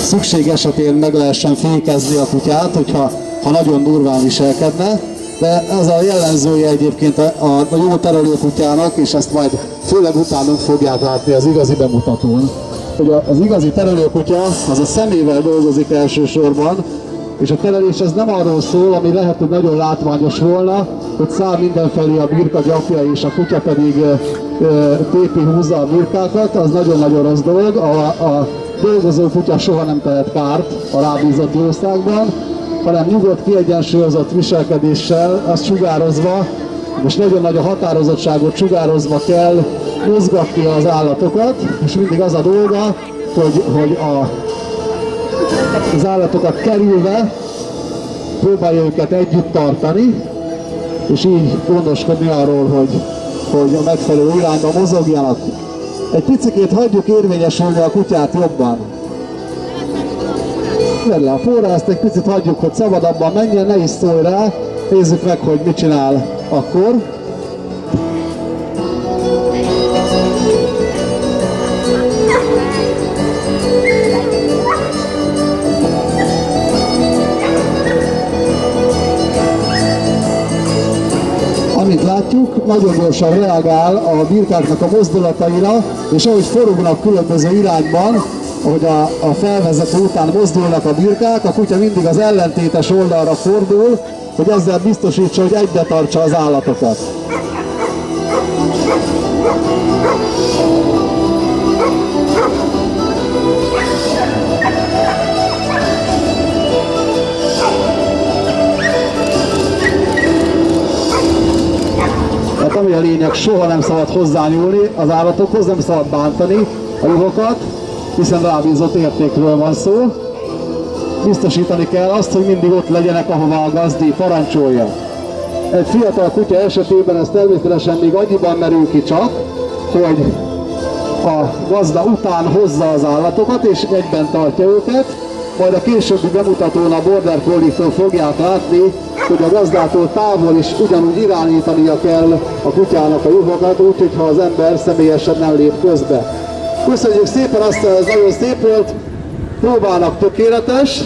szükség esetén meg lehessen fékezni a kutyát, hogyha nagyon durván viselkedne. De ez a jellemzője egyébként a jó terelő kutyának, és ezt majd főleg utánunk fogják látni az igazi bemutatón, hogy az igazi terelő kutya az a szemével dolgozik elsősorban, és a terelés ez nem arról szól, ami lehet, hogy nagyon látványos volna, hogy száll mindenfelé a birka gyapja, és a kutya pedig tépi húzza a birkákat, az nagyon-nagyon rossz dolog. A dolgozó kutya soha nem tehet kárt a rábízott jószágban, hanem nyugodt, kiegyensúlyozott viselkedéssel, azt sugározva, és nagyon nagy a határozottságot sugározva kell mozgatni az állatokat, és mindig az a dolga, hogy az állatokat kerülve próbálja őket együtt tartani, és így gondoskodni arról, hogy a megfelelő irányba mozogjanak. Egy picikét hagyjuk érvényesülni a kutyát jobban. Vedd le a forrást, egy picit hagyjuk, hogy szabadabban menjen, ne is szólj rá, nézzük meg, hogy mit csinál akkor. Amit látjuk, nagyon gyorsan reagál a birkáknak a mozdulataira, és ahogy forognak különböző irányban, ahogy a felvezető után mozdulnak a birkák, a kutya mindig az ellentétes oldalra fordul, hogy ezzel biztosítsa, hogy egybe tartsa az állatokat. Hát ami a lényeg, soha nem szabad hozzányúlni az állatokhoz, nem szabad bántani a juhokat, hiszen rábízott értékről van szó. Biztosítani kell azt, hogy mindig ott legyenek, ahova a gazdi parancsolja. Egy fiatal kutya esetében ez természetesen még annyiban merül ki csak, hogy a gazda után hozza az állatokat és egyben tartja őket, majd a későbbi bemutatón a Border Collie-től fogják látni, hogy a gazdától távol is ugyanúgy irányítania kell a kutyának a juhokat, úgyhogy ha az ember személyesen nem lép közbe. Köszönjük szépen, azt ez nagyon szép volt, próbának tökéletes.